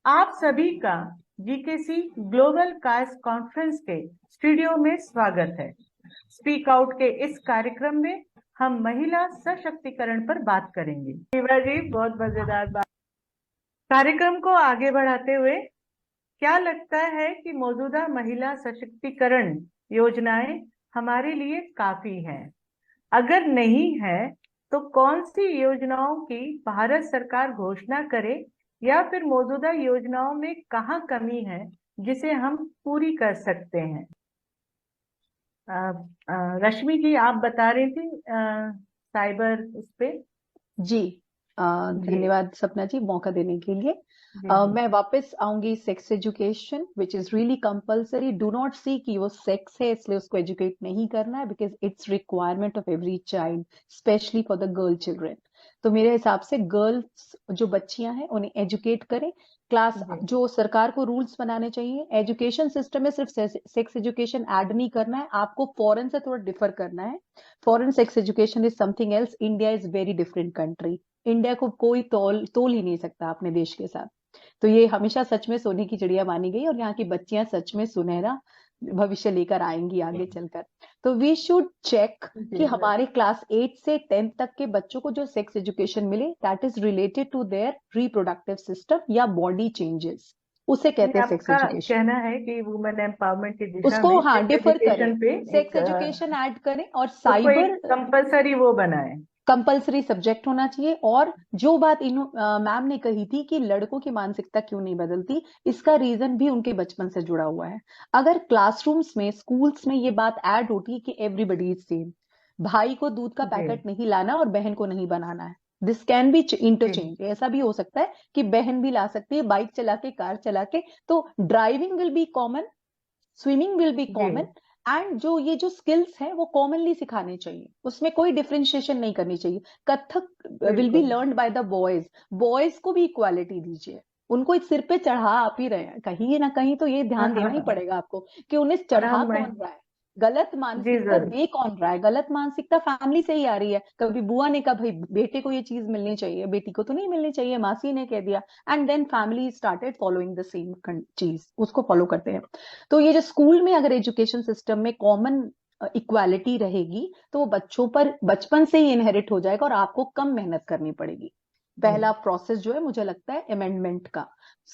आप सभी का जीकेसी ग्लोबल कास्ट कॉन्फ्रेंस के स्टूडियो में स्वागत है। स्पीक आउट के इस कार्यक्रम में हम महिला सशक्तिकरण पर बात करेंगे। शिवा जी, बहुत मजेदार बात। कार्यक्रम को आगे बढ़ाते हुए क्या लगता है कि मौजूदा महिला सशक्तिकरण योजनाएं हमारे लिए काफी हैं? अगर नहीं है तो कौन सी योजनाओं की भारत सरकार घोषणा करे, या फिर मौजूदा योजनाओं में कहाँ कमी है जिसे हम पूरी कर सकते हैं? रश्मि जी, आप बता रही थी साइबर उस पे। जी जी धन्यवाद सपना जी मौका देने के लिए। जी जी। मैं वापस आऊंगी sex education which is really compulsory. Do not see कि वो सेक्स है इसलिए उसको एजुकेट नहीं करना है, because it's requirement of every child, specially for the girl children. तो मेरे हिसाब से गर्ल्स जो बच्चियां हैं उन्हें एजुकेट करें। क्लास जी जो सरकार को रूल्स बनाने चाहिए, एजुकेशन सिस्टम में सिर्फ सेक्स एजुकेशन ऐड नहीं करना है, आपको फॉरेन से थोड़ा डिफर करना है। Foreign sex education is something else. India is very different country. India को कोई तोल ही नहीं सकता अपने देश के साथ। तो ये हमेशा सच में सोने की चिड़िया मानी गई, और यहाँ की बच्चियां सच में सुनहरा भविष्य लेकर आएंगी आगे चलकर। तो वी शुड चेक जी कि सर। हमारे क्लास 8 से 10 तक के बच्चों को जो सेक्स एजुकेशन मिले, that is related to their reproductive system या बॉडी चेंजेस, उसे कहते हैं सेक्स आपका एजुकेशन। कहना है कि वुमेन एम्पावरमेंट की दिशा उसको में हाँ सेक्स डिफर करें, एजुकेशन पे सेक्स एक एजुकेशन ऐड करें, और उसको एक साइबर कंपलसरी वो बनाए। कंपलसरी सब्जेक्ट होना चाहिए। और जो बात मैम ने कही थी कि लड़कों की मानसिकता क्यों नहीं बदलती, इसका रीजन भी उनके बचपन से जुड़ा हुआ है। अगर क्लासरूम्स में, स्कूल्स में ये बात ऐड होती कि एवरीबडी इज सेम, भाई को दूध का जी पैकेट नहीं लाना और बहन को नहीं बनाना है, दिस कैन बी जी इंटरचेंज। ऐसा भी हो सकता है कि बहन भी ला सकती है बाइक चला के, कार चला के, तो driving will be common, swimming will be जी कॉमन। एंड ये जो स्किल्स हैं वो कॉमनली सिखाने चाहिए, उसमें कोई डिफरेंशिएशन नहीं करनी चाहिए। कथक विल बी बिल्कुल। Learn by the boys. Boys को भी इक्वालिटी दीजिए। उनको इस सिर पे चढ़ा आप ही रहे हैं, कहीं ना कहीं तो ये हाँ ध्यान हाँ देना ही हाँ। पड़ेगा आपको कि उन्हें और चढ़ा कौन रहा है, गलत जी मानसिकता जरूर। दे कौन रहा है। गलत मानसिकता फैमिली से ही आ रही है। कभी बुआ ने कहा भाई बेटे को ये चीज मिलनी चाहिए, बेटी को तो नहीं मिलनी चाहिए, मासी ने कह दिया, and then family started following the same चीज, उसको फॉलो करते हैं। तो ये जो स्कूल में अगर एजुकेशन सिस्टम में कॉमन इक्वालिटी रहेगी, तो वो बच्चों पर बचपन से ही इनहेरिट हो जाएगा और आपको कम मेहनत करनी पड़ेगी। जी पहला प्रोसेस जो है मुझे लगता है अमेंडमेंट का।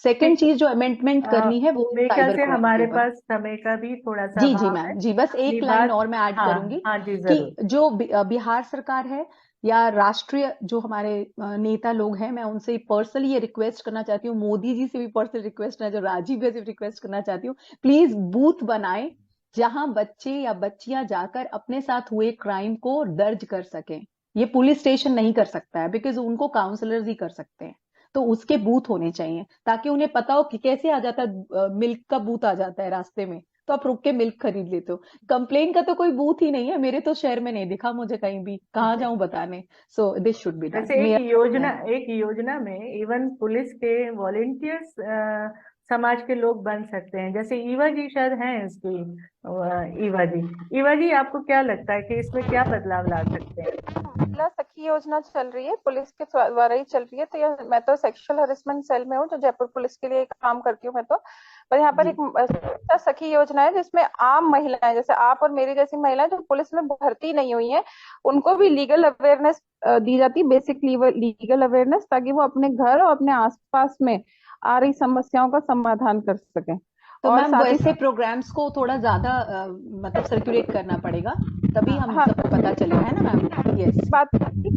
सेकेंड ठीक है। चीज जो अमेंडमेंट करनी है वो मेरे ख्याल साइबर से क्राइम के हमारे ऊपर। पास समय का भी थोड़ा सा जी जी अभाव है। मैम, जी बस अपनी एक लाइन बात। और मैं ऐड हाँ करूंगी हाँ जी कि जरूर। जो बिहार सरकार है या राष्ट्रीय जो हमारे नेता लोग हैं, मैं उनसे पर्सनली ये रिक्वेस्ट करना चाहती हूँ, मोदी जी से भी पर्सनल रिक्वेस्ट करना, जो राजीव जी से रिक्वेस्ट करना चाहती हूँ, प्लीज बूथ बनाएं जहां बच्चे या बच्चियां जाकर अपने साथ हुए क्राइम को दर्ज कर सकें। ये पुलिस स्टेशन नहीं कर सकता है, बिकॉज उनको काउंसलर्स ही कर सकते हैं। तो उसके बूथ होने चाहिए ताकि उन्हें पता हो कि कैसे आ जाता है, मिल्क का बूथ आ जाता है रास्ते में, तो आप रुक के मिल्क खरीद लेते हो। कंप्लेन का तो कोई बूथ ही नहीं है, मेरे तो शहर में नहीं दिखा मुझे कहीं भी, कहाँ जाऊं बताने। So this should be done, वैसे मेरा मानना है। एक योजना में इवन पुलिस के वॉलेंटियर्स समाज के लोग बन सकते हैं। जैसे ईवा जी शायद हैं इसकी। ईवा जी, आपको क्या लगता है कि इसमें क्या बदलाव ला सकते हैं? महिला सखी योजना चल रही है, पुलिस के द्वारा ही चल रही है। तो यह, मैं तो सेक्सुअल हरेसमेंट सेल में हूँ, जो जयपुर पुलिस के लिए काम करती हूँ मैं तो। पर यहाँ पर जी एक सखी योजना है जिसमें आम महिलाएं, जैसे आप और मेरी जैसी महिलाएं जो पुलिस में भर्ती नहीं हुई हैं, उनको भी लीगल अवेयरनेस दी जाती है, बेसिक लीगल अवेयरनेस, ताकि वो अपने घर और अपने आसपास में आ रही समस्याओं का समाधान कर सकें। तो और मैम साथ ही वैसे प्रोग्राम्स को थोड़ा ज्यादा मतलब सर्कुलेट करना पड़ेगा, तभी हम हाँ, सबको पता चलेगा, है ना मैम? यस। बात करी,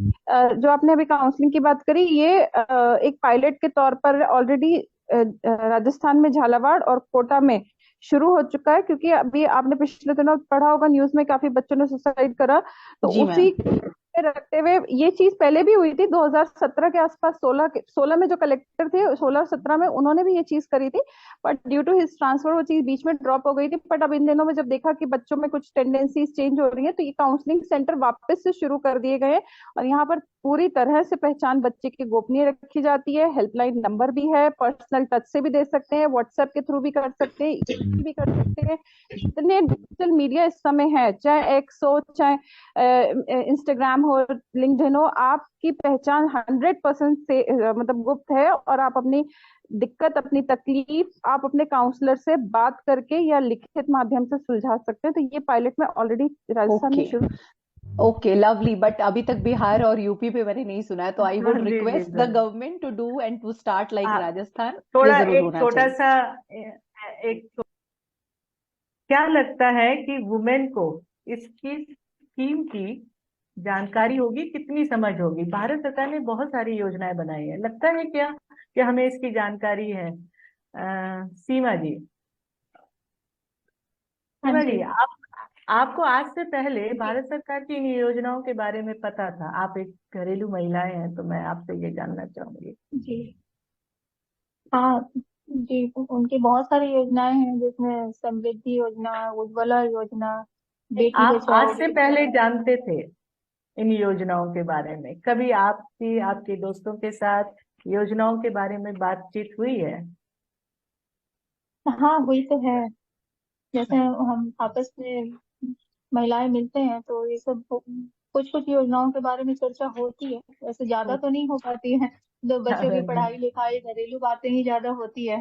जो आपने अभी काउंसलिंग की बात करी, ये एक पायलट के तौर पर ऑलरेडी राजस्थान में झालावाड़ और कोटा में शुरू हो चुका है। क्योंकि अभी आपने पिछले दिनों पढ़ा होगा न्यूज में, काफी बच्चों ने सुसाइड करा। तो जी मैम। उसी को रखते हुए ये चीज पहले भी हुई थी 2017 के आसपास, 16 में जो कलेक्टर थे, 16-17 में उन्होंने भी ये चीज करी थी। But due to his transfer वो चीज बीच में ड्रॉप हो गई थी। बट अब इन दिनों में जब देखा कि बच्चों में कुछ टेंडेंसीज चेंज हो रही है, तो ये काउंसलिंग सेंटर वापस से शुरू कर दिए गए हैं। और यहाँ पर पूरी तरह से पहचान बच्चे की गोपनीय रखी जाती है। हेल्पलाइन नंबर भी है, पर्सनल टच से भी दे सकते हैं, व्हाट्सएप के थ्रू भी कर सकते हैं, ईमेल भी कर सकते हैं। जितने डिजिटल मीडिया इस समय है, चाहे एक्स हो, चाहे इंस्टाग्राम हो, लिंक्डइन हो, आपकी पहचान 100% से मतलब गुप्त है, और आप अपनी दिक्कत, अपनी तकलीफ आप अपने काउंसलर से बात करके या लिखित माध्यम से सुलझा सकते हैं। तो ये पायलट में ऑलरेडी राजस्थान में ओके शुरू। ओके लवली, बट अभी तक बिहार और यूपी पे मैंने नहीं सुना है, तो आई हाँ वुड जी जी request the sir. Government to do and to start like आप राजस्थान। ये थोड़ा जरूर एक होना छोटा चाहिए। सा एक क्या लगता है कि वुमेन को इसकी स्कीम की जानकारी होगी, कितनी समझ होगी? भारत सरकार ने बहुत सारी योजनाएं बनाई है, लगता है क्या कि हमें इसकी जानकारी है? सीमा जी, हाँ सीमा जी। जी, आपको आज से पहले जी भारत सरकार की इन योजनाओं के बारे में पता था? आप एक घरेलू महिलाएं हैं, तो मैं आपसे ये जानना चाहूंगी। जी। हाँ जी, उनकी बहुत सारी योजनाएं हैं, जिसमें समृद्धि योजना, उज्ज्वला योजना, बेटी आप आज बचाओ से बेटी पहले पढ़ाओ। जानते थे इन योजनाओं के बारे में? कभी आपकी आपके दोस्तों के साथ योजनाओं के बारे में बातचीत हुई है? हाँ, हुई तो है। जैसे हम आपस में महिलाएं मिलते हैं तो ये सब कुछ कुछ योजनाओं के बारे में चर्चा होती है। वैसे ज्यादा तो नहीं हो पाती है, तो बच्चों की पढ़ाई लिखाई, घरेलू बातें ही ज्यादा होती है।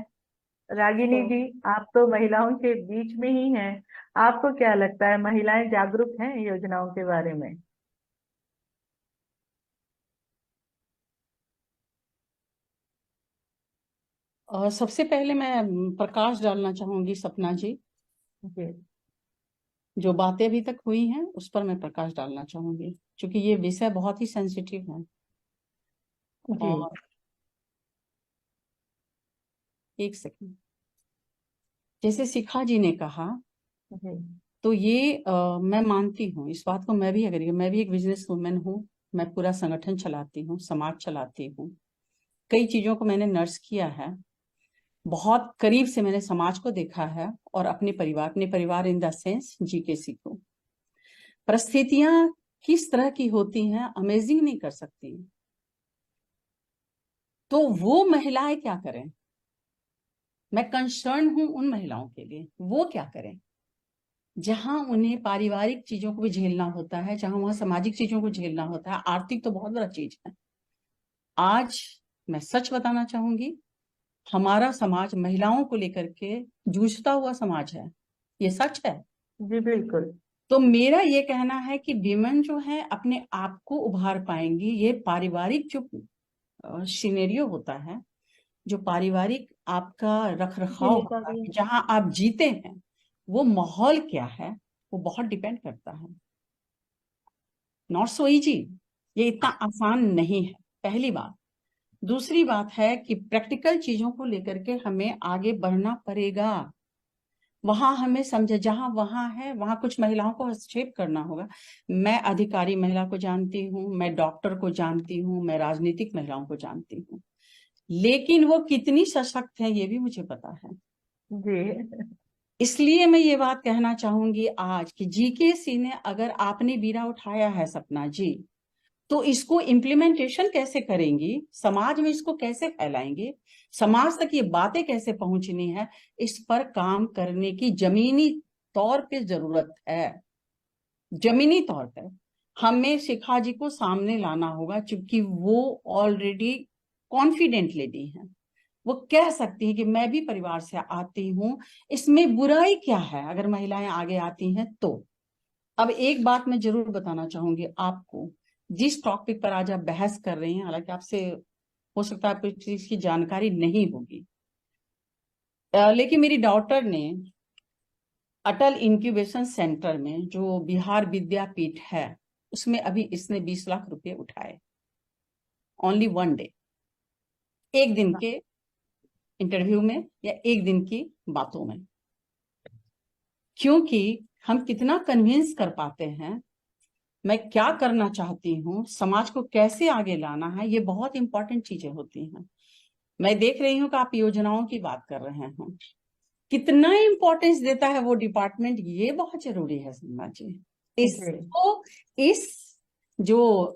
रागिनी तो जी, आप तो महिलाओं के बीच में ही हैं, आपको क्या लगता है, महिलाएं जागरूक हैं योजनाओं के बारे में? सबसे पहले मैं प्रकाश डालना चाहूंगी सपना जी। जी जो बातें अभी तक हुई हैं उस पर मैं प्रकाश डालना चाहूंगी, क्योंकि ये विषय बहुत ही सेंसिटिव है। जी और एक सेकंड, जैसे शिखा जी ने कहा, जी तो ये मैं मानती हूँ इस बात को, मैं भी अगर मैं भी एक बिजनेस वुमेन हूँ, मैं पूरा संगठन चलाती हूँ, समाज चलाती हूँ, कई चीजों को मैंने नर्स किया है, बहुत करीब से मैंने समाज को देखा है, और अपने परिवार इन द सेंस जीकेसी को। परिस्थितियां किस तरह की होती हैं, अमेजिंग नहीं कर सकती। तो वो महिलाएं क्या करें? मैं कंसर्न हूं उन महिलाओं के लिए, वो क्या करें जहां उन्हें पारिवारिक चीजों को भी झेलना होता है, जहां वहां सामाजिक चीजों को झेलना होता है। आर्थिक तो बहुत बड़ा चीज है। आज मैं सच बताना चाहूंगी, हमारा समाज महिलाओं को लेकर के जूझता हुआ समाज है, ये सच है। जी बिल्कुल। तो मेरा ये कहना है कि विमेन जो है अपने आप को उभार पाएंगी। ये पारिवारिक जो सिनेरियो होता है, जो पारिवारिक आपका रख रखाव जीविका होता भी है, जहां आप जीते हैं, वो माहौल क्या है, वो बहुत डिपेंड करता है। नॉट सो इजी, ये इतना आसान नहीं है, पहली बात। दूसरी बात है कि प्रैक्टिकल चीजों को लेकर के हमें आगे बढ़ना पड़ेगा। वहां हमें समझे, जहां वहां है वहां कुछ महिलाओं को हस्तक्षेप करना होगा। मैं अधिकारी महिला को जानती हूँ, मैं डॉक्टर को जानती हूँ, मैं राजनीतिक महिलाओं को जानती हूँ, लेकिन वो कितनी सशक्त है ये भी मुझे पता है। जी इसलिए मैं ये बात कहना चाहूंगी आज कि जीकेसी ने, अगर आपने बीड़ा उठाया है सपना जी, तो इसको इम्प्लीमेंटेशन कैसे करेंगी, समाज में इसको कैसे फैलाएंगे, समाज तक ये बातें कैसे पहुंचनी है, इस पर काम करने की जमीनी तौर पे जरूरत है। जमीनी तौर पर हमें शिखा जी को सामने लाना होगा, क्योंकि वो ऑलरेडी कॉन्फिडेंट लेडी हैं। वो कह सकती हैं कि मैं भी परिवार से आती हूँ, इसमें बुराई क्या है अगर महिलाएं आगे आती हैं तो। अब एक बात मैं जरूर बताना चाहूंगी आपको, जिस टॉपिक पर आज आप बहस कर रही हैं, हालांकि आपसे हो सकता है आपको इस चीज की जानकारी नहीं होगी, लेकिन मेरी डॉटर ने अटल इंक्यूबेशन सेंटर में, जो बिहार विद्यापीठ है, उसमें अभी इसने 20 लाख रुपए उठाए, ओनली वन डे, एक दिन के इंटरव्यू में या एक दिन की बातों में। क्योंकि हम कितना कन्विंस कर पाते हैं, मैं क्या करना चाहती हूँ, समाज को कैसे आगे लाना है, ये बहुत इंपॉर्टेंट चीजें होती हैं। मैं देख रही हूँ कि आप योजनाओं की बात कर रहे हैं, कितना इंपॉर्टेंस देता है वो डिपार्टमेंट, ये बहुत जरूरी है समझना चाहिए। इसको, इस जो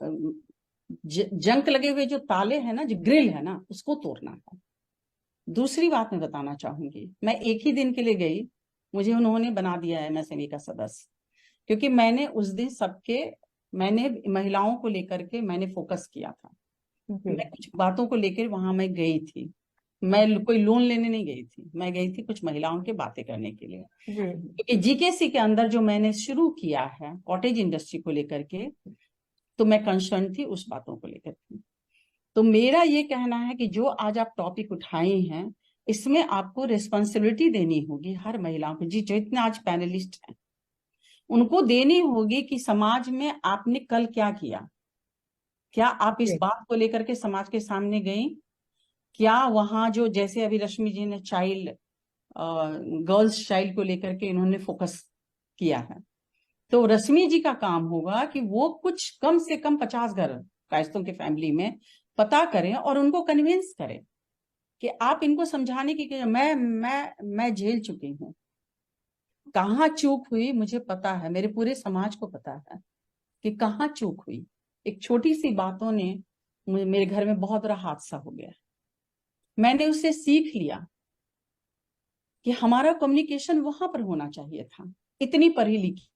जंक लगे हुए जो ताले हैं ना, जो ग्रिल है ना, उसको तोड़ना है। दूसरी बात मैं बताना चाहूंगी, मैं एक ही दिन के लिए गई, मुझे उन्होंने बना दिया है एमएसएमई का सदस्य, क्योंकि मैंने उस दिन सबके मैंने महिलाओं को लेकर के मैंने फोकस किया था। मैं कुछ बातों को लेकर वहां मैं गई थी, मैं कोई लोन लेने नहीं गई थी, मैं गई थी कुछ महिलाओं के बातें करने के लिए। क्योंकि जीकेसी के अंदर जो मैंने शुरू किया है कॉटेज इंडस्ट्री को लेकर के, तो मैं कंसर्न थी उस बातों को लेकर के। तो मेरा ये कहना है कि जो आज आप टॉपिक उठाए हैं, इसमें आपको रिस्पॉन्सिबिलिटी देनी होगी हर महिलाओं को, जी जो इतने आज पैनलिस्ट हैं उनको देनी होगी कि समाज में आपने कल क्या किया, क्या आप इस बात को लेकर के समाज के सामने गई, क्या वहां जो जैसे अभी रश्मि जी ने गर्ल्स चाइल्ड को लेकर के इन्होंने फोकस किया है, तो रश्मि जी का काम होगा कि वो कुछ कम से कम 50 घर कायस्थों के फैमिली में पता करें और उनको कन्विंस करें कि आप इनको समझाने की मैं झेल चुकी हूँ, कहाँ चूक हुई मुझे पता है, मेरे पूरे समाज को पता है कि कहाँ चूक हुई। एक छोटी सी बातों ने मेरे घर में बहुत बड़ा हादसा हो गया, मैंने उससे सीख लिया कि हमारा कम्युनिकेशन वहां पर होना चाहिए था। इतनी पढ़ी लिखी,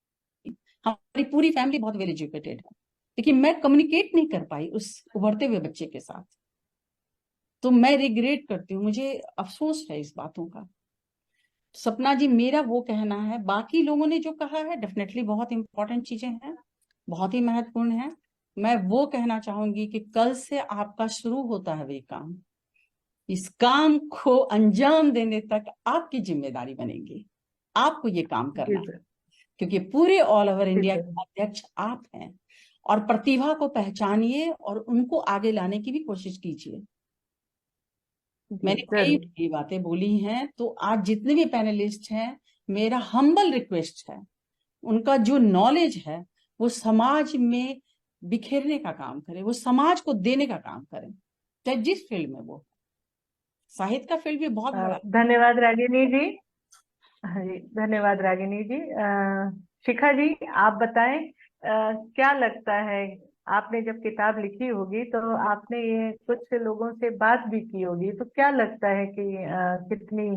हमारी पूरी फैमिली बहुत वेल एजुकेटेड है, लेकिन मैं कम्युनिकेट नहीं कर पाई उस उभरते हुए बच्चे के साथ। तो मैं रिग्रेट करती हूँ, मुझे अफसोस है इस बातों का। सपना जी, मेरा वो कहना है, बाकी लोगों ने जो कहा है डेफिनेटली बहुत इंपॉर्टेंट चीजें हैं, बहुत ही महत्वपूर्ण है। मैं वो कहना चाहूंगी कि कल से आपका शुरू होता है वे काम, इस काम को अंजाम देने तक आपकी जिम्मेदारी बनेगी, आपको ये काम करना है, क्योंकि पूरे ऑल ओवर इंडिया के अध्यक्ष आप हैं। और प्रतिभा को पहचानिए और उनको आगे लाने की भी कोशिश कीजिए। मैंने कई बातें बोली हैं, तो आज जितने भी पैनलिस्ट हैं, मेरा हम्बल रिक्वेस्ट है, उनका जो नॉलेज है वो समाज में बिखेरने का काम करें, वो समाज को देने का काम करें, चाहे जिस फील्ड में वो। साहित्य का फील्ड भी बहुत बड़ा। धन्यवाद रागिनी जी। धन्यवाद रागिनी जी। शिखा जी, आप बताएं, क्या लगता है, आपने जब किताब लिखी होगी तो आपने ये कुछ लोगों से बात भी की होगी, तो क्या लगता है कि कितनी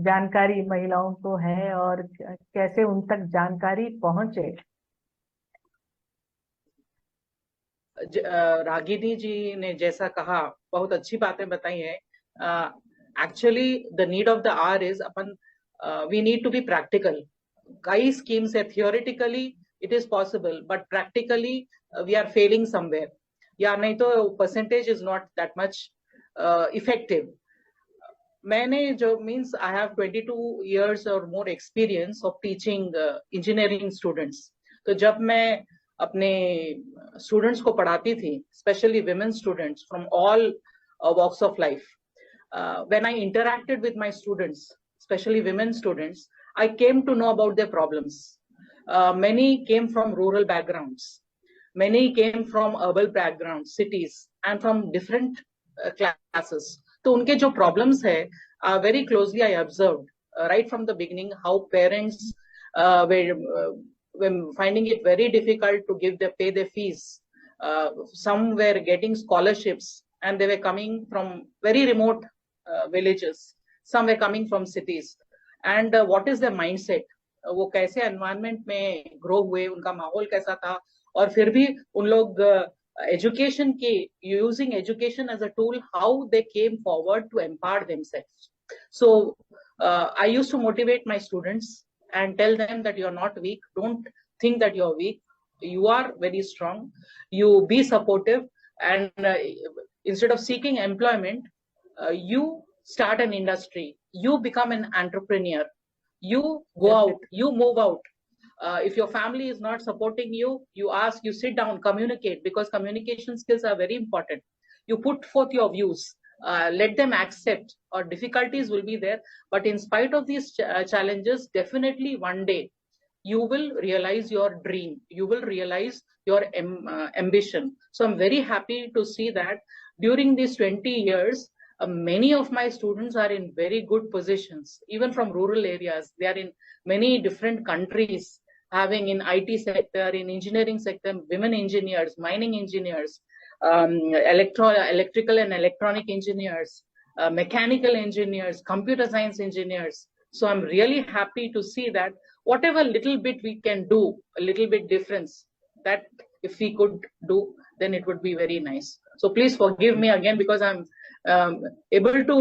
जानकारी महिलाओं को है और कैसे उन तक जानकारी पहुंचे? रागिनी जी ने जैसा कहा, बहुत अच्छी बातें बताई हैं। Actually the need of the hour is अपन we need to be practical. कई स्कीम्स है, theoretically it is possible, but practically we are failing somewhere, या नहीं तो percentage is not that much effective. मैंने जो मीन्स आई हैव 22 years और more experience of teaching engineering students. तो जब मैं अपने स्टूडेंट्स को पढ़ाती थी, specially women students from all walks of life, when I interacted with my students, especially women students, I came to know about their problems. Many came from rural backgrounds, many came from urban backgrounds, cities, and from different classes. तो उनके जो problems है, very closely I observed right from the beginning how parents were finding it very difficult to pay their fees. Some were getting scholarships and they were coming from very remote villages. Some were coming from cities. And what is their mindset? वो कैसे environment में grow हुए, उनका माहौल कैसा था, और फिर भी उन लोग education के, using education as a tool, how they came forward to empower themselves. So I used to motivate my students and tell them that you're not weak. Don't think that you're weak. You are very strong. You be supportive, and instead of seeking employment, you start an industry. You become an entrepreneur. You go out. You move out. If your family is not supporting you, you ask, you sit down, communicate, because communication skills are very important. You put forth your views. Let them accept, or difficulties will be there. But in spite of these challenges, definitely one day you will realize your dream. You will realize your ambition. So I'm very happy to see that during these 20 years, many of my students are in very good positions, even from rural areas. They are in many different countries, having in IT sector, in engineering sector, women engineers, mining engineers, electrical and electronic engineers, mechanical engineers, computer science engineers. So I'm really happy to see that whatever little bit we can do, a little bit difference, that if we could do, then it would be very nice. So please forgive me again, because I'm able to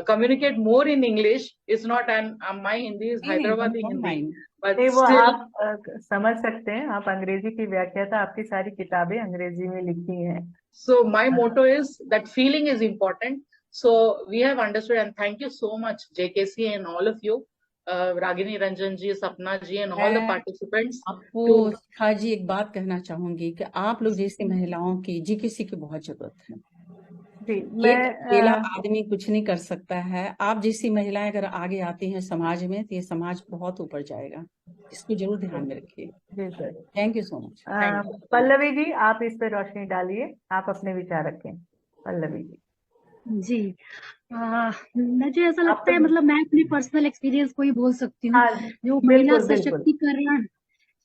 communicate more in English. It's not, and my Hindi is नहीं, Hyderabadi don't Hindi, mind. but नहीं, वो still आप समझ सकते हैं, आप अंग्रेजी की व्याख्याता, आपकी सारी किताबें अंग्रेजी में लिखी हैं. so my motto is that feeling is important. So we have understood, and thank you so much, JKC and all of you, Ragini Ranjan ji, Sapna ji, and all the मैं participants. आपको to शिखा जी एक बात कहना चाहूंगी कि आप लोग जैसी महिलाओं की जीकेसी की बहुत जरूरत है. जी, एक मैं अकेला आदमी कुछ नहीं कर सकता है. आप जैसी महिलाएं अगर आगे आती हैं समाज में, तो ये समाज बहुत ऊपर जाएगा. इसको जरूर ध्यान में रखिए. जी sir. Thank you so much. Pallavi ji, आप इस पे रोशनी डालिए, आप अपने विचार रखें. पल्लवी जी. जी, मुझे ऐसा लगता है, मतलब मैं अपनी पर्सनल एक्सपीरियंस को ही बोल सकती हूँ. हाँ, जो महिला बिल्कुल बिल्कुल. सशक्तिकरण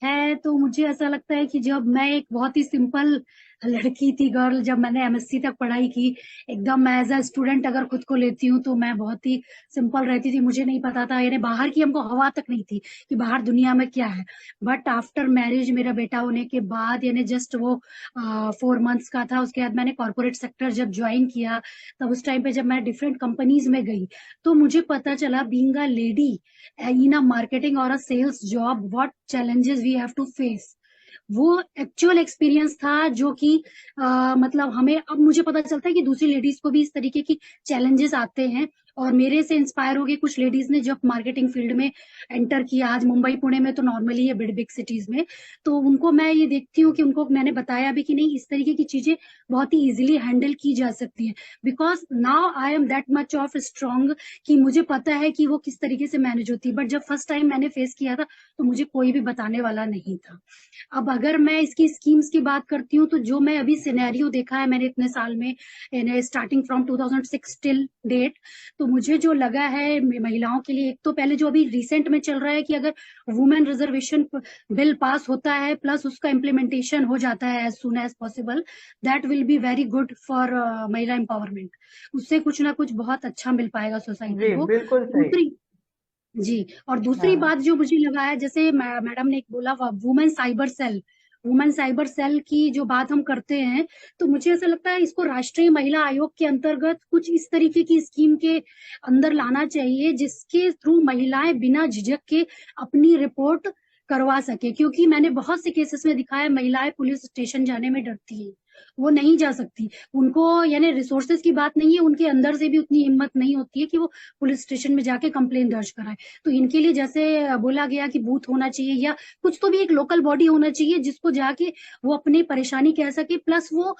है, तो मुझे ऐसा लगता है कि जब मैं एक बहुत ही सिंपल लड़की थी, गर्ल, जब मैंने एमएससी तक पढ़ाई की, एकदम मैं एज अ स्टूडेंट अगर खुद को लेती हूँ तो मैं बहुत ही सिंपल रहती थी. मुझे नहीं पता था, यानी बाहर की हमको हवा तक नहीं थी कि बाहर दुनिया में क्या है. बट आफ्टर मैरिज, मेरा बेटा होने के बाद, यानी जस्ट वो 4 मंथ्स का था, उसके बाद मैंने कॉर्पोरेट सेक्टर जब ज्वाइन किया, तब उस टाइम पे जब मैं डिफरेंट कंपनीज में गई, तो मुझे पता चला, being a lady in a marketing और a sales job, what challenges we have to face. वो एक्चुअल एक्सपीरियंस था जो कि मतलब हमें अब मुझे पता चलता है कि दूसरी लेडीज को भी इस तरीके की चैलेंजेस आते हैं. और मेरे से इंस्पायर हो गए कुछ लेडीज ने जब मार्केटिंग फील्ड में एंटर किया. आज मुंबई पुणे में तो नॉर्मली है, बिग सिटीज में, तो उनको मैं ये देखती हूँ कि उनको मैंने बताया भी कि नहीं, इस तरीके की चीजें बहुत ही इजीली हैंडल की जा सकती है. Because now I am that much of strong कि मुझे पता है कि वो किस तरीके से मैनेज होती है. बट जब फर्स्ट टाइम मैंने फेस किया था, तो मुझे कोई भी बताने वाला नहीं था. अब अगर मैं इसकी स्कीम्स की बात करती हूँ, तो जो मैं अभी सिनेरियो देखा है मैंने इतने साल में, स्टार्टिंग फ्रॉम 2006 टिल डेट, तो मुझे जो लगा है महिलाओं के लिए, एक तो पहले जो अभी रिसेंट में चल रहा है कि अगर वुमेन रिजर्वेशन बिल पास होता है प्लस उसका इम्प्लीमेंटेशन हो जाता है as soon as possible, that will be very good for महिला एम्पावरमेंट. उससे कुछ ना कुछ बहुत अच्छा मिल पाएगा सोसाइटी को. बिल्कुल सही. जी, और दूसरी बात जो मुझे लगा है, जैसे मैडम ने एक बोला, वुमेन साइबर सेल की जो बात हम करते हैं, तो मुझे ऐसा लगता है इसको राष्ट्रीय महिला आयोग के अंतर्गत कुछ इस तरीके की स्कीम के अंदर लाना चाहिए, जिसके थ्रू महिलाएं बिना झिझक के अपनी रिपोर्ट करवा सके. क्योंकि मैंने बहुत से केसेस में दिखा है, महिलाएं पुलिस स्टेशन जाने में डरती हैं, वो नहीं जा सकती. उनको यानी रिसोर्सेज की बात नहीं है, उनके अंदर से भी उतनी हिम्मत नहीं होती है कि वो पुलिस स्टेशन में जाके कंप्लेन दर्ज कराए. तो इनके लिए जैसे बोला गया कि बूथ होना चाहिए या कुछ तो भी एक लोकल बॉडी होना चाहिए, जिसको जाके वो अपनी परेशानी कह सके. प्लस वो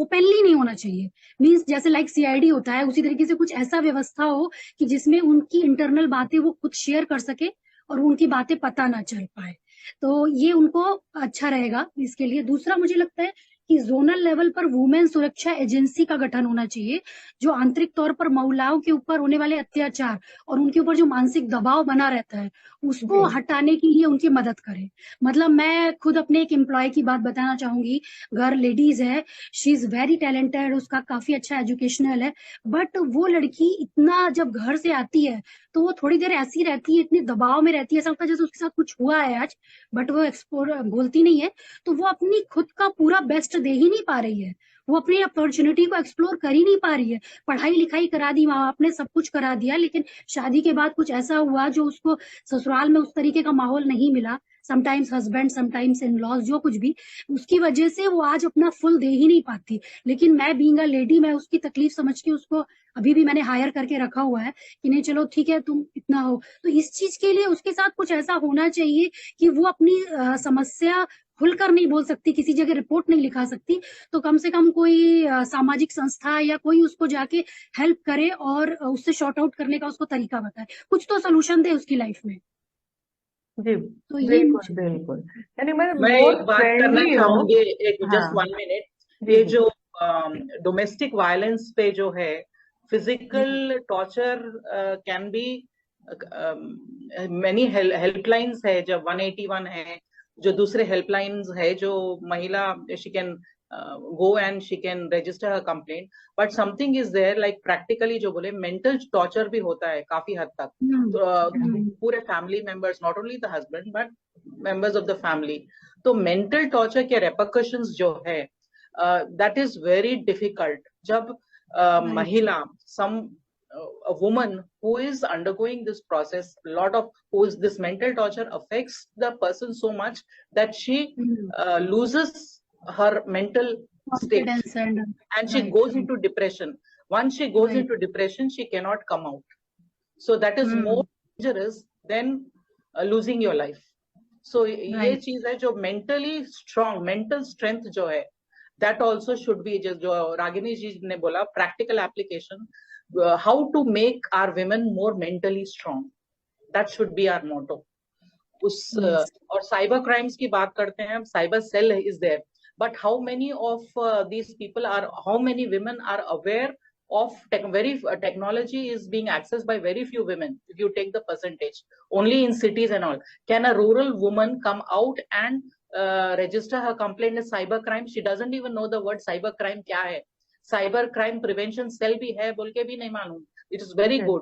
ओपनली नहीं होना चाहिए, मीन्स जैसे लाइक सीआईडी होता है, उसी तरीके से कुछ ऐसा व्यवस्था हो कि जिसमें उनकी इंटरनल बातें वो खुद शेयर कर सके और उनकी बातें पता ना चल पाए. तो ये उनको अच्छा रहेगा इसके लिए. दूसरा मुझे लगता है कि जोनल लेवल पर वुमेन सुरक्षा एजेंसी का गठन होना चाहिए, जो आंतरिक तौर पर महिलाओं के ऊपर होने वाले अत्याचार और उनके ऊपर जो मानसिक दबाव बना रहता है, उसको हटाने के लिए उनकी मदद करे. मतलब मैं खुद अपने एक एम्प्लॉय की बात बताना चाहूंगी. गर्ल लेडीज है, शी इज वेरी टैलेंटेड, उसका काफी अच्छा एजुकेशनल है, बट वो लड़की इतना जब घर से आती है तो वो थोड़ी देर ऐसी रहती है, इतनी दबाव में रहती है, ऐसा लगता है जैसे उसके साथ कुछ हुआ है आज, बट वो एक्सप्लोर बोलती नहीं है. तो वो अपनी खुद का पूरा बेस्ट दे ही नहीं पा रही है, वो अपनी अपॉर्चुनिटी को एक्सप्लोर कर ही नहीं पा रही है. पढ़ाई लिखाई करा दी, माँ बाप ने सब कुछ करा दिया, लेकिन शादी के बाद कुछ ऐसा हुआ जो उसको ससुराल में उस तरीके का माहौल नहीं मिला, sometimes husband, sometimes in laws, जो कुछ भी, उसकी वजह से वो आज अपना फुल दे ही नहीं पाती. लेकिन मैं बीइंग अ लेडी, मैं उसकी तकलीफ समझ के उसको अभी भी मैंने हायर करके रखा हुआ है कि नहीं चलो ठीक है, तुम इतना हो. तो इस चीज के लिए उसके साथ कुछ ऐसा होना चाहिए कि वो अपनी समस्या खुलकर नहीं बोल सकती, किसी जगह रिपोर्ट नहीं लिखा सकती, तो कम से कम कोई सामाजिक संस्था या कोई उसको जाके हेल्प करे और उससे शॉर्ट आउट करने का उसको तरीका बताए, कुछ तो सोल्यूशन दे उसकी लाइफ में. जी तो ये बिल्कुल. यानी मैं एक बात करना चाहूंगी, एक जस्ट 1 मिनट. ये जो डोमेस्टिक वायलेंस पे जो है, physical torture can be, many helplines है, जब 181 है, जो दूसरे हेल्पलाइंस है, जो महिला she can go and she can register her complaint, but something is there like practically जो बोले mental torture भी होता है काफी हद तक. पूरे family members, not only the husband but members of the family. तो mental torture के repercussions जो है that is very difficult. जब महिला a woman who is undergoing this process, this mental torture affects the person so much that she loses her mental state and she goes into depression. Once she goes into depression, she cannot come out. So that is more dangerous than losing your life. So ये चीज है जो mentally strong, mental strength जो है, that also should be जो रागिनी जी ने बोला practical application, how to make our women more mentally strong. That should be our motto. और cyber crimes की बात करते हैं, cyber cell is there, but how many of these people how many women are aware of technology is being accessed by very few women? If you take the percentage, only in cities and all. Can a rural woman come out and register her complaint as cyber crime? She doesn't even know the word cyber crime क्या है. Cyber crime prevention cell भी है बोल के भी नहीं मालूम. It is very good,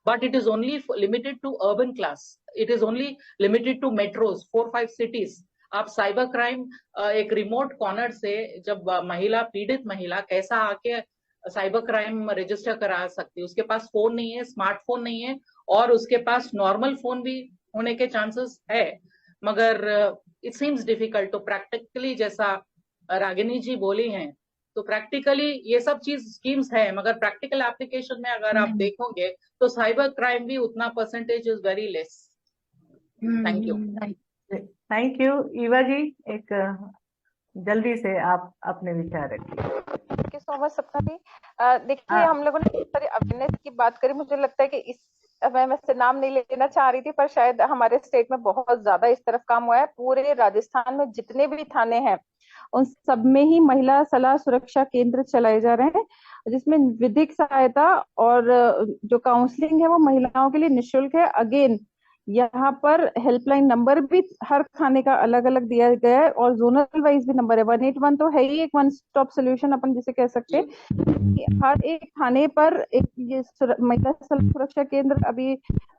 but it is only limited to urban class. It is only limited to metros, 4-5 cities. आप साइबर क्राइम एक रिमोट कॉर्नर से जब पीड़ित महिला कैसा आके साइबर क्राइम रजिस्टर करा सकती है? उसके पास फोन नहीं है, स्मार्टफोन नहीं है, और उसके पास नॉर्मल फोन भी होने के चांसेस है, मगर इट सीम्स डिफिकल्ट. तो प्रैक्टिकली जैसा रागिनी जी बोली हैं, तो प्रैक्टिकली ये सब चीज स्कीम्स है, मगर प्रैक्टिकल एप्लीकेशन में अगर आप देखोगे तो साइबर क्राइम भी उतना percentage is very less. Thank you. Thank you. Eva ji, एक जल्दी से आप अपने विचार रखिए. थैंक यू सो मच सपना जी. देखिए, हम लोगों ने बहुत सारी अवेयरनेस की बात करी. मुझे लगता है कि मैं वैसे नाम नहीं लेना चाह रही थी, पर शायद हमारे स्टेट में बहुत ज्यादा इस तरफ काम हुआ है. पूरे राजस्थान में जितने भी थाने हैं उन सब में ही महिला सलाह सुरक्षा केंद्र चलाए जा रहे हैं, जिसमें विधिक सहायता और जो काउंसलिंग है वो महिलाओं के लिए निःशुल्क है. अगेन, यहाँ पर हेल्पलाइन नंबर भी हर थाने का अलग अलग दिया गया है और जोनल वाइज भी नंबर है. 181 तो है ही एक वन स्टॉप सोल्यूशन अपन जिसे कह सकते हैं. हर एक थाने पर एक ये महिला सुरक्षा केंद्र अभी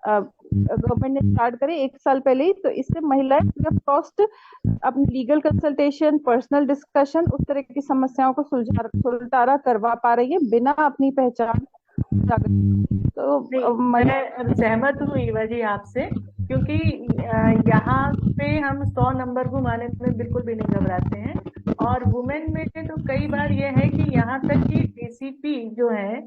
गवर्नमेंट ने स्टार्ट करे 1 साल पहले ही. तो इससे महिलाएं कॉस्ट अपनी लीगल कंसल्टेशन, पर्सनल डिस्कशन, उस तरह की समस्याओं को सुलझारा करवा पा रही है बिना अपनी पहचान. तो मैं सहमत हूँ ईवा जी आपसे, क्योंकि यहाँ पे हम 100 नंबर घुमाने में बिल्कुल भी नहीं घबराते हैं. और वुमेन में तो कई बार ये है कि यहाँ तक कि डीसीपी जो है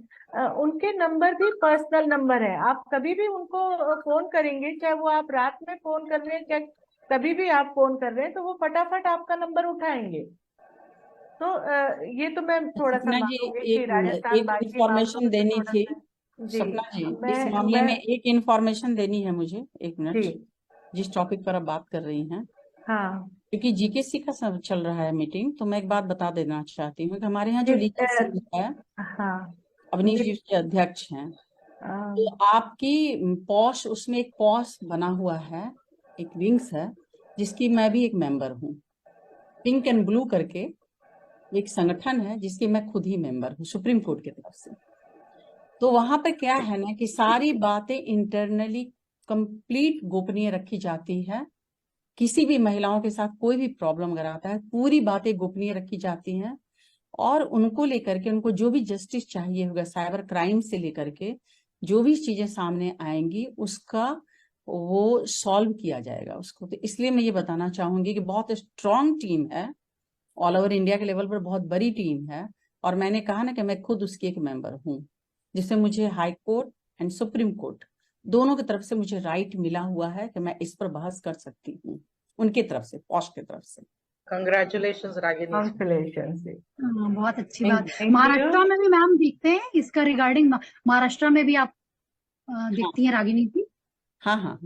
उनके नंबर भी पर्सनल नंबर है. आप कभी भी उनको फोन करेंगे, चाहे वो आप रात में फोन कर रहे हैं, चाहे कभी भी आप फोन कर रहे हैं, तो वो फटाफट आपका नंबर उठाएंगे. तो ये तो मैं थोड़ा सा एक इंफॉर्मेशन देनी थी सपना जी. इस मामले में एक इंफॉर्मेशन देनी है मुझे. 1 मिनट. जिस टॉपिक पर आप बात कर रही हैं, हाँ, क्योंकि जीकेसी का सब चल रहा है मीटिंग, तो मैं एक बात बता देना चाहती हूँ कि हमारे यहाँ जो लीगल सेल है, हाँ, अवनीश जी के अध्यक्ष हैं, तो आपकी पॉश, उसमें एक पॉश बना हुआ है, एक विंग्स है जिसकी मैं भी एक मेंबर हूँ. पिंक एंड ब्लू करके एक संगठन है जिसकी मैं खुद ही मेंबर हूँ, सुप्रीम कोर्ट की तरफ से. तो वहां पर क्या है ना कि सारी बातें इंटरनली कंप्लीट गोपनीय रखी जाती है. किसी भी महिलाओं के साथ कोई भी प्रॉब्लम अगर आता है, पूरी बातें गोपनीय रखी जाती हैं, और उनको लेकर के उनको जो भी जस्टिस चाहिए होगा, साइबर क्राइम से लेकर के जो भी चीजें सामने आएंगी उसका वो सॉल्व किया जाएगा उसको. तो इसलिए मैं ये बताना चाहूंगी कि बहुत स्ट्रॉन्ग टीम है, ऑल ओवर इंडिया के लेवल पर बहुत बड़ी टीम है. और मैंने कहा ना कि मैं खुद उसकी एक मेंबर हूँ, जिससे मुझे high court and supreme court दोनों की तरफ से मुझे राइट मिला हुआ है कि मैं इस पर बहस कर सकती हूँ, उनकी तरफ से, पॉश की तरफ से. कंग्रेचुलेशंस रागिनी. कांग्रेचुलेशंस. बहुत अच्छी बात. महाराष्ट्र में भी मैम देखते हैं इसका रिगार्डिंग, महाराष्ट्र में भी आप देखती हैं रागिनी जी? हाँ.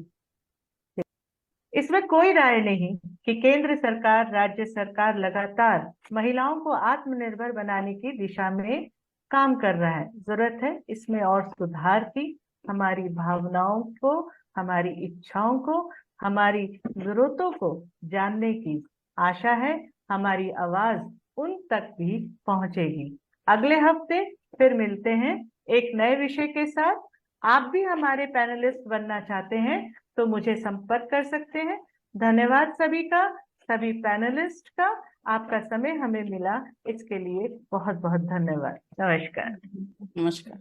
इसमें कोई राय नहीं कि केंद्र सरकार, राज्य सरकार लगातार महिलाओं को आत्मनिर्भर बनाने की दिशा में काम कर रहा है. जरूरत है इसमें और सुधार की. हमारी भावनाओं को, हमारी इच्छाओं को, हमारी जरूरतों को जानने की आशा है. हमारी आवाज उन तक भी पहुंचेगी. अगले हफ्ते फिर मिलते हैं एक नए विषय के साथ. आप भी हमारे पैनलिस्ट बनना चाहते हैं तो मुझे संपर्क कर सकते हैं. धन्यवाद सभी का, सभी पैनलिस्ट का। आपका समय हमें मिला, इसके लिए बहुत बहुत धन्यवाद। नमस्कार। नमस्कार।